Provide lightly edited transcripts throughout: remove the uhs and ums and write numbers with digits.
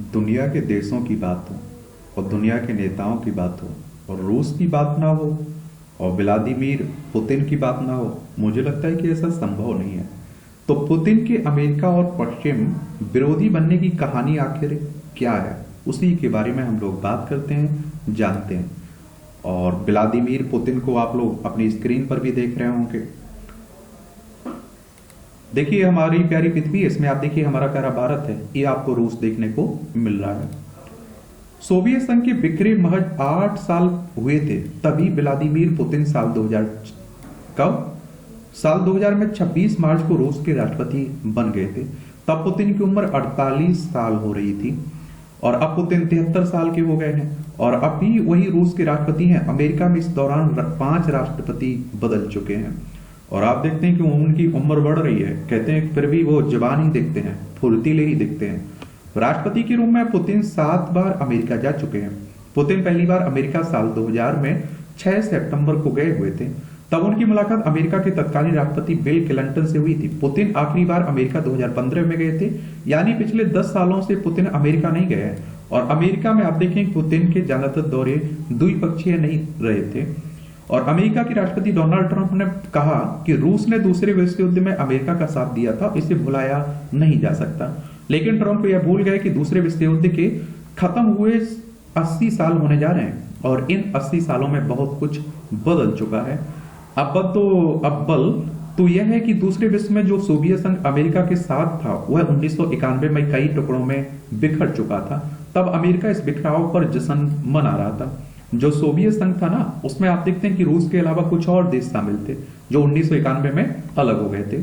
दुनिया के देशों की बात हो और दुनिया के नेताओं की बात हो और रूस की बात ना हो और व्लादिमीर पुतिन की बात ना हो, मुझे लगता है कि ऐसा संभव नहीं है। तो पुतिन के अमेरिका और पश्चिम विरोधी बनने की कहानी आखिर क्या है, उसी के बारे में हम लोग बात करते हैं, जानते हैं। और व्लादिमीर पुतिन को आप लोग अपनी स्क्रीन पर भी देख रहे होंगे। देखिए हमारी प्यारी पृथ्वी, इसमें आप देखिए हमारा प्यारा भारत है, ये आपको रूस देखने को मिल रहा है। सोवियत संघ के बिखरे महज 8 साल हुए थे तभी व्लादिमीर पुतिन साल 2000 कब साल 2000 में 26 मार्च को रूस के राष्ट्रपति बन गए थे। तब पुतिन की उम्र 48 साल हो रही थी और अब पुतिन 73 साल के हो गए हैं और अब भी वही रूस के राष्ट्रपति हैं। अमेरिका में इस दौरान 5 राष्ट्रपति बदल चुके हैं और आप देखते हैं कि उनकी उम्र बढ़ रही है। कहते हैं फिर भी वो जवान ही दिखते हैं, फुर्तीले ही दिखते हैं। राष्ट्रपति के रूप में पुतिन 7 बार अमेरिका जा चुके हैं। पुतिन पहली बार अमेरिका साल 2000 में 6 सितंबर को गए हुए थे। तब उनकी मुलाकात अमेरिका के तत्कालीन राष्ट्रपति बिल क्लिंटन से हुई थी। पुतिन आखिरी बार अमेरिका 2015 में गए थे, यानी पिछले 10 सालों से पुतिन अमेरिका नहीं गए हैं। और अमेरिका में आप देखें पुतिन के ज्यादातर दौरे द्विपक्षीय नहीं रहे थे। और अमेरिका के राष्ट्रपति डोनाल्ड ट्रंप ने कहा कि रूस ने दूसरे विश्व युद्ध में अमेरिका का साथ दिया था, इसे भुलाया नहीं जा सकता। लेकिन ट्रंप यह भूल गए कि दूसरे विश्व युद्ध के खत्म हुए 80 साल होने जा रहे हैं और इन 80 सालों में बहुत कुछ बदल चुका है। अव्वल तो यह है कि दूसरे विश्व में जो सोवियत संघ अमेरिका के साथ था वह 1991 में कई टुकड़ों में बिखर चुका था। तब अमेरिका इस बिखराव पर जश्न मना रहा था। जो सोवियत संघ था ना, उसमें आप देखते हैं कि रूस के अलावा कुछ और देश शामिल थे जो 1991 में अलग हो गए थे।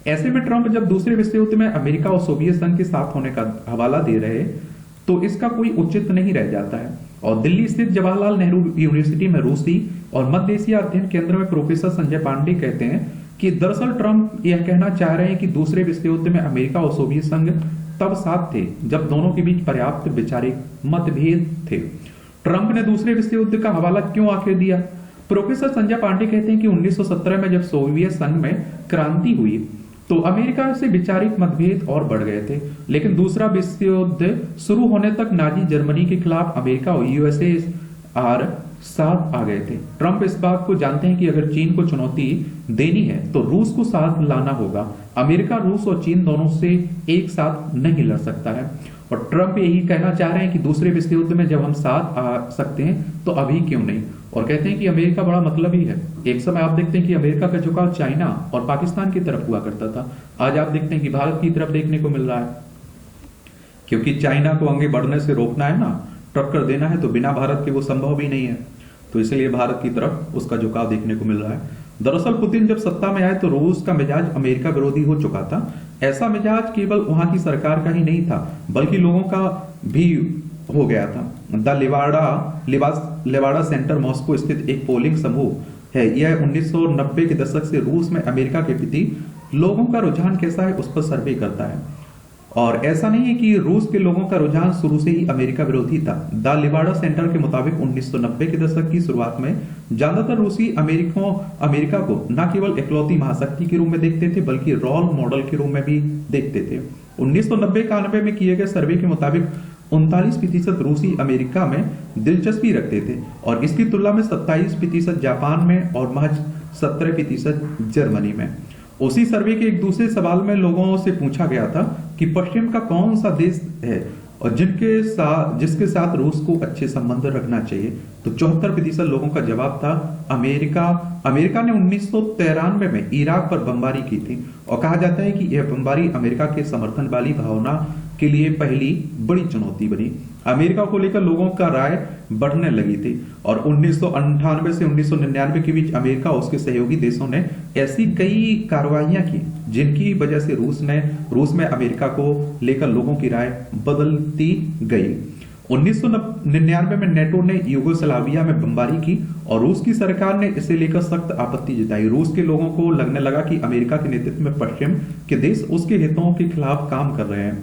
ऐसे में ट्रंप जब दूसरे विश्व युद्ध में अमेरिका और सोवियत संघ के साथ होने का हवाला दे रहे तो इसका कोई उचित नहीं रह जाता है। और दिल्ली स्थित जवाहरलाल नेहरू यूनिवर्सिटी में रूसी और मध्य एशिया अध्ययन केंद्र में प्रोफेसर संजय पांडे कहते हैं कि दरअसल ट्रंप यह कहना चाह रहे हैं कि दूसरे विश्व युद्ध में अमेरिका और सोवियत संघ तब साथ थे जब दोनों के बीच पर्याप्त वैचारिक मतभेद थे। ट्रंप ने दूसरे विश्व युद्ध का हवाला क्यों आखिर दिया? प्रोफेसर संजय पांडे कहते हैं कि 1917 में जब सोवियत संघ में क्रांति हुई तो अमेरिका से वैचारिक मतभेद और बढ़ गए थे, लेकिन दूसरा विश्व युद्ध शुरू होने तक नाजी जर्मनी के खिलाफ अमेरिका और यूएसएसआर साथ आ गए थे। ट्रंप इस बात को जानते हैं कि अगर चीन को चुनौती देनी है तो रूस को साथ लाना होगा। अमेरिका, रूस और चीन दोनों से एक साथ नहीं लड़ सकता है। और ट्रंप यही कहना चाह रहे हैं कि दूसरे विश्व युद्ध में जब हम साथ आ सकते हैं तो अभी क्यों नहीं। और कहते हैं कि अमेरिका बड़ा मतलबी है। एक समय आप देखते हैं कि अमेरिका का झुकाव चाइना और पाकिस्तान की तरफ हुआ करता था। आज आप देखते हैं कि भारत की तरफ देखने को मिल रहा है, क्योंकि चाइना को आगे बढ़ने से रोकना है ना, टक्कर देना है, तो बिना भारत के वो संभव भी नहीं है। तो इसलिए भारत की तरफ उसका झुकाव देखने को मिल रहा है। दरअसल पुतिन जब सत्ता में आए तो रूस का मिजाज अमेरिका विरोधी हो चुका था। ऐसा मिजाज केवल वहां की सरकार का ही नहीं था बल्कि लोगों का भी हो गया था। द लेवाडा सेंटर मॉस्को स्थित एक पोलिंग समूह है। यह 1990 के दशक से रूस में अमेरिका के प्रति लोगों का रुझान कैसा है उस पर सर्वे करता है। और ऐसा नहीं है कि रूस के लोगों का रुझान शुरू से ही अमेरिका विरोधी था। द लिवाडा सेंटर के मुताबिक 1990 के दशक की शुरुआत में ज्यादातर रूसी अमेरिका को न केवल इकलौती महाशक्ति के रूप में देखते थे बल्कि रोल मॉडल के रूप में भी देखते थे। 1990-91 में किए गए सर्वे के मुताबिक 39% रूसी अमेरिका में दिलचस्पी रखते थे और इसकी तुलना में 27% जापान में और महज 17% जर्मनी में। उसी सर्वे के एक दूसरे सवाल में लोगों से पूछा गया था कि पश्चिम का कौन सा देश है और जिसके साथ रूस को अच्छे संबंध रखना चाहिए, तो 74% लोगों का जवाब था अमेरिका। अमेरिका ने 1993 में इराक पर बमबारी की थी और कहा जाता है कि यह बमबारी अमेरिका के समर्थन वाली भावना के लिए पहली बड़ी चुनौती बनी। अमेरिका को लेकर लोगों का राय बढ़ने लगी थी और 1998 से 1999 के बीच अमेरिका और उसके सहयोगी देशों ने ऐसी कई कार्रवाइयां की जिनकी वजह से रूस में अमेरिका को लेकर लोगों की राय बदलती गई। 1999 में नेटो ने यूगोस्लाविया में बमबारी की और रूस की सरकार ने इसे लेकर सख्त आपत्ति जताई। रूस के लोगों को लगने लगा कि अमेरिका के नेतृत्व में पश्चिम के देश उसके हितों के खिलाफ काम कर रहे हैं।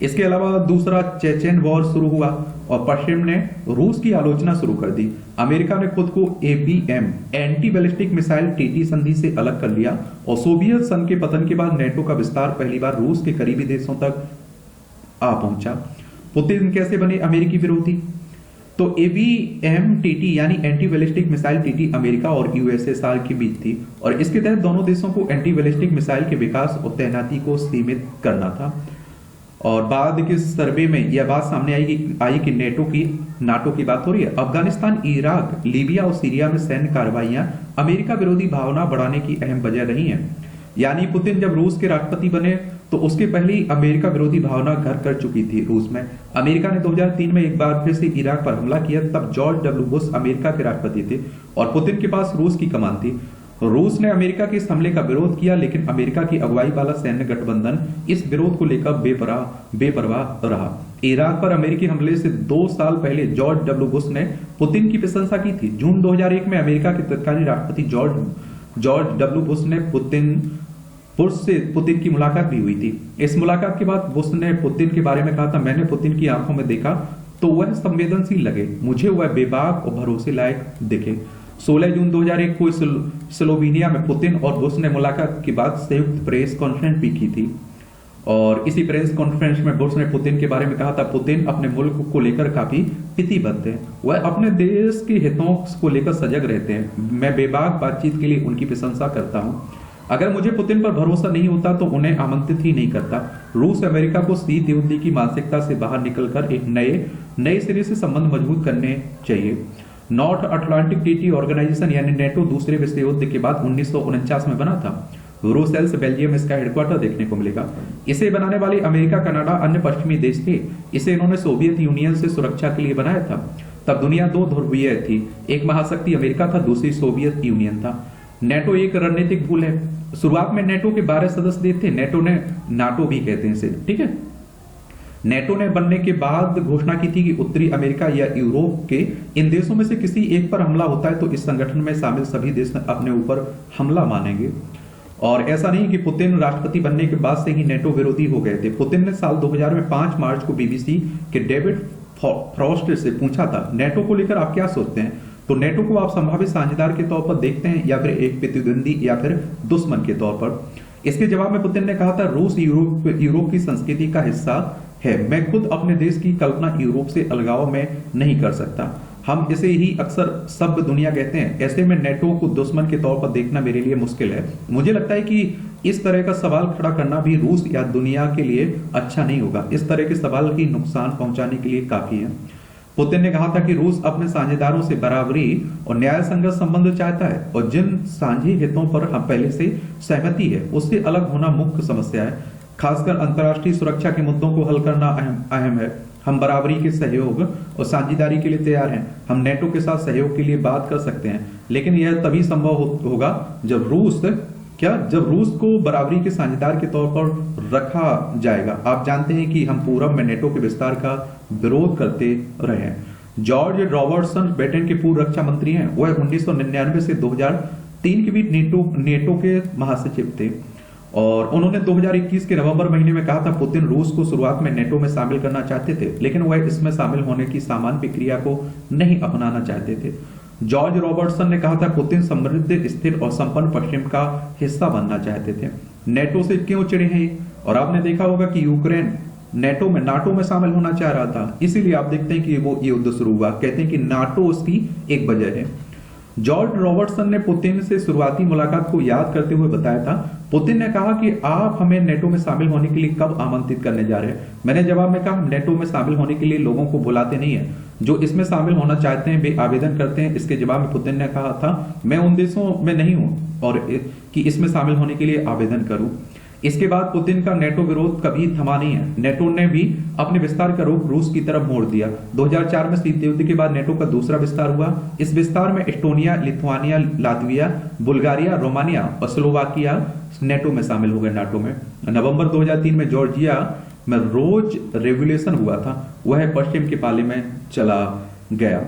इसके अलावा दूसरा चेचेन वॉर शुरू हुआ और पश्चिम ने रूस की आलोचना शुरू कर दी। अमेरिका ने खुद को ABM anti ballistic missile TT संधि से अलग कर लिया और सोवियत संघ के पतन के बाद नेटो का विस्तार पहली बार रूस के करीबी देशों तक आ पहुंचा। पुतिन कैसे बने अमेरिकी विरोधी? तो एवीएमटीटी यानी anti ballistic missile TT America और यूएसएसआर के बीच थी और इसके तहत दोनों देशों को एंटी बैलिस्टिक मिसाइल के विकास और तैनाती को सीमित करना था। और बाद के सर्वे में यह बात सामने आई कि नाटो की बात हो रही है। अफगानिस्तान, इराक, लीबिया और सीरिया में सैन्य कार्रवाइयां अमेरिका विरोधी भावना बढ़ाने की अहम वजह रही हैं। यानी पुतिन जब रूस के राष्ट्रपति बने तो उसके पहले ही अमेरिका विरोधी भावना घर कर चुकी थी रूस में। अमेरिका ने 2003 में एक बार फिर से इराक पर हमला किया, तब जॉर्ज डब्ल्यू बुश अमेरिका के राष्ट्रपति थे और पुतिन के पास रूस की कमान थी। रूस ने अमेरिका के इस हमले का विरोध किया, लेकिन अमेरिका की अगुवाई वाला सैन्य गठबंधन इस विरोध को लेकर बेपरवाह रहा। इराक पर अमेरिकी हमले से 2 साल पहले जॉर्ज डब्ल्यू बुश ने पुतिन की प्रशंसा की थी। जून 2001 में अमेरिका के तत्कालीन राष्ट्रपति जॉर्ज डब्ल्यू बुश ने पुतिन की मुलाकात भी हुई थी। इस मुलाकात के बाद बुश ने पुतिन के बारे में कहा था, मैंने पुतिन की आंखों में देखा तो वह संवेदनशील लगे, मुझे वह बेबाक और भरोसे लायक दिखे। 16 जून 2001 को स्लोवेनिया में पुतिन और बुश ने मुलाकात के बाद संयुक्त प्रेस कॉन्फ्रेंस भी की थी और इसी प्रेस कॉन्फ्रेंस में बुश ने पुतिन के बारे में कहा था, पुतिन अपने मुल्क को लेकर काफी प्रतिबद्ध है, वह अपने देश के हितों को लेकर सजग रहते हैं। मैं बेबाक बातचीत के लिए उनकी प्रशंसा करता हूं। अगर मुझे पुतिन पर भरोसा नहीं होता तो उन्हें आमंत्रित ही नहीं करता। रूस अमेरिका को शीत युद्ध की मानसिकता से बाहर निकलकर एक नए सिरे से संबंध मजबूत करने चाहिए। नॉर्थ अटलांटिक ट्रीटी ऑर्गेनाइजेशन यानी नेटो दूसरे विश्व युद्ध के बाद 1949 में बना था। ब्रुसेल्स, बेल्जियम इसका हेडक्वार्टर देखने को मिलेगा। इसे बनाने वाले अमेरिका, कनाडा, अन्य पश्चिमी देश थे। इसे इन्होंने सोवियत यूनियन से सुरक्षा के लिए बनाया था। तब दुनिया 2 ध्रुवीय थी, एक महाशक्ति अमेरिका था, दूसरी सोवियत यूनियन था। नेटो एक रणनीतिक भूल है। शुरुआत में नेटो के 12 सदस्य थे। नाटो भी कहते हैं इसे, ठीक है। नेटो ने बनने के बाद घोषणा की थी कि उत्तरी अमेरिका या यूरोप के इन देशों में से किसी एक पर हमला होता है तो इस संगठन में शामिल सभी देश अपने ऊपर हमला मानेंगे। और ऐसा नहीं कि पुतिन राष्ट्रपति बनने के बाद से ही नेटो विरोधी हो गए थे। पुतिन ने साल 2000 में 5 मार्च को बीबीसी के डेविड फ्रॉस्ट से पूछा था, नेटो को लेकर आप क्या सोचते हैं? तो नेटो को आप संभावित साझेदार के तौर पर देखते हैं या फिर एक प्रतिद्वंदी या फिर दुश्मन के तौर पर? इसके जवाब में पुतिन ने कहा था, रूस यूरोप की संस्कृति का हिस्सा है। मैं खुद अपने देश की कल्पना यूरोप से अलगाव में नहीं कर सकता। हम इसे ही अक्सर सभ्य दुनिया कहते हैं। ऐसे में नेटो को दुश्मन के तौर पर देखना मेरे लिए मुश्किल है। मुझे लगता है कि इस तरह का सवाल खड़ा करना भी रूस या दुनिया के लिए अच्छा नहीं होगा। इस तरह के सवाल ही नुकसान पहुंचाने के लिए काफी है। पुतिन ने कहा था कि रूस अपने साझेदारों से बराबरी और न्याय संगत संबंध चाहता है और जिन साझी हितों पर हम पहले से सहमति है उससे अलग होना मुख्य समस्या है। खासकर अंतर्राष्ट्रीय सुरक्षा के मुद्दों को हल करना अहम है। हम बराबरी के सहयोग और साझेदारी के लिए तैयार हैं। हम नेटो के साथ सहयोग के लिए बात कर सकते हैं, लेकिन यह तभी संभव होगा जब रूस को बराबरी के साझेदार के तौर पर रखा जाएगा। आप जानते हैं कि हम पूर्व में नेटो के विस्तार का विरोध करते रहे हैं। जॉर्ज रॉबर्टसन ब्रिटेन के पूर्व रक्षा मंत्री हैं। वह 1999 से 2003 के बीच नेटो के महासचिव थे और उन्होंने 2021 के नवंबर महीने में कहा था, पुतिन रूस को शुरुआत में नेटो में शामिल करना चाहते थे, लेकिन वह इसमें शामिल होने की सामान्य प्रक्रिया को नहीं अपनाना चाहते थे। जॉर्ज रॉबर्टसन ने कहा था, पुतिन समृद्ध, स्थिर और संपन्न पश्चिम का हिस्सा बनना चाहते थे। नेटो से क्यों चिढ़े हैं? और आपने देखा होगा कि यूक्रेन नाटो में शामिल होना चाह रहा था, इसीलिए आप देखते हैं कि वो युद्ध शुरू हुआ। कहते हैं कि नाटो उसकी एक वजह है। जॉर्ज रॉबर्टसन ने पुतिन से शुरुआती मुलाकात को याद करते हुए बताया था, पुतिन ने कहा कि आप हमें नेटो में शामिल होने के लिए कब आमंत्रित करने जा रहे हैं? मैंने जवाब में कहा, हम नेटो में शामिल होने के लिए लोगों को बुलाते नहीं है। जो इसमें शामिल होना चाहते हैं वे आवेदन करते हैं। इसके जवाब में पुतिन ने कहा था, मैं उन देशों में नहीं हूं और कि इसमें शामिल होने के लिए आवेदन करूं। इसके बाद पुतिन का नेटो विरोध कभी थमा नहीं है। नेटो ने भी अपने विस्तार का रुख रूस की तरफ मोड़ दिया। 2004 में शीत युद्ध के बाद नेटो का दूसरा विस्तार हुआ। इस विस्तार में Estonia, Lithuania, Latvia, Bulgaria, Romania और स्लोवाकिया नेटो में शामिल हो गए। नाटो में नवंबर 2003 में जॉर्जिया में रोज रेवोल्यूशन हुआ था, वह पश्चिम के पाले में चला गया।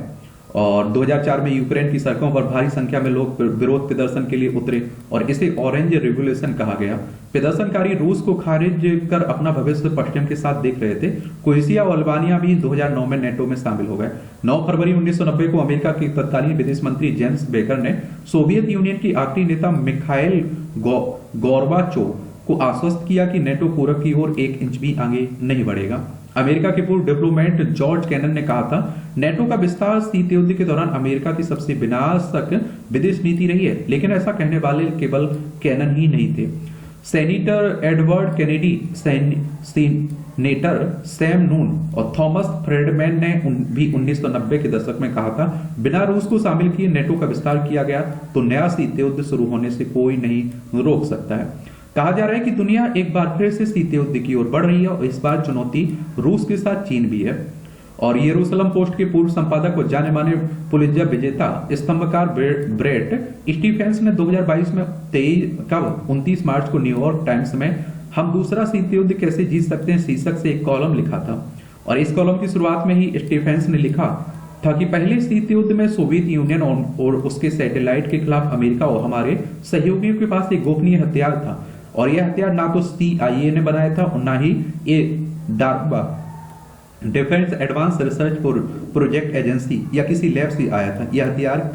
और 2004 में यूक्रेन की सड़कों पर भारी संख्या में लोग विरोध प्रदर्शन के लिए उतरे और इसे ऑरेंज रेवोल्यूशन कहा गया। प्रदर्शनकारी रूस को खारिज कर अपना भविष्य पश्चिम के साथ देख रहे थे। क्रोएशिया और अल्बानिया भी 2009 में नेटो में शामिल हो गए। 9 फरवरी 1990 को अमेरिका के तत्कालीन विदेश मंत्री जेम्स बेकर ने सोवियत यूनियन की आखिरी नेता मिखाइल गोर्बाचोव को आश्वस्त किया कि नेटो पूरब की ओर 1 इंच भी आगे नहीं बढ़ेगा। अमेरिका के पूर्व डिप्लोमेट जॉर्ज कैनन ने कहा था, नेटो का विस्तार शीत युद्ध के दौरान अमेरिका की सबसे विनाशक विदेश नीति रही है। लेकिन ऐसा कहने वाले केवल कैनन ही नहीं थे। Senator Edward Kennedy, senator Sam Nunn और थॉमस फ्रेडमैन ने भी 1990 के दशक में कहा था, बिना रूस को शामिल किए नेटो का विस्तार किया गया तो नया शीत युद्ध शुरू होने से कोई नहीं रोक सकता है। कहा जा रहा है कि दुनिया एक बार फिर से शीत युद्ध की ओर बढ़ रही है और इस बार चुनौती रूस के साथ चीन भी है। और यरूशलेम पोस्ट के पूर्व संपादक और जाने माने पुलित्जर विजेता स्तंभकार ब्रेट स्टीफेंस ने 2022 में 29 मार्च को न्यूयॉर्क टाइम्स में हम दूसरा शीत युद्ध कैसे जीत सकते हैं शीर्षक से एक कॉलम लिखा था। और इस कॉलम की शुरुआत में ही स्टीफेंस ने लिखा था कि पहले शीत युद्ध में सोवियत यूनियन और उसके सैटेलाइट के खिलाफ अमेरिका और हमारे सहयोगियों के पास एक गोपनीय हथियार था, और यह हथियार ना तो CIA ने बनाया था और ना ही DARPA defense advance research project agency या किसी लैब से आया था। यह हथियार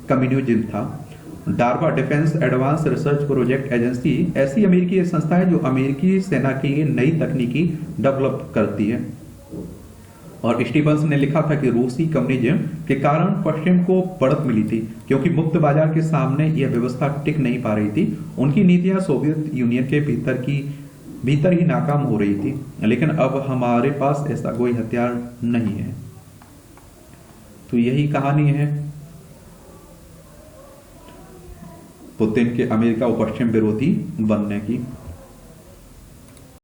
कम्युनिज्म था। DARPA defense advance research project agency ऐसी अमेरिकी संस्था है जो अमेरिकी सेना के लिए नई तकनीकी डेवलप करती है। और स्टीफन्स ने लिखा था कि रूसी कम्युनिज्म के कारण पश्चिम को बढ़त मिली थी, क्योंकि मुक्त बाजार के सामने यह व्यवस्था टिक नहीं पा रही थी। उनकी नीतियां सोवियत यूनियन के भीतर ही नाकाम हो रही थी। लेकिन अब हमारे पास ऐसा कोई हथियार नहीं है। तो यही कहानी है पुतिन के अमेरिका और पश्चिम विरोधी बनने की।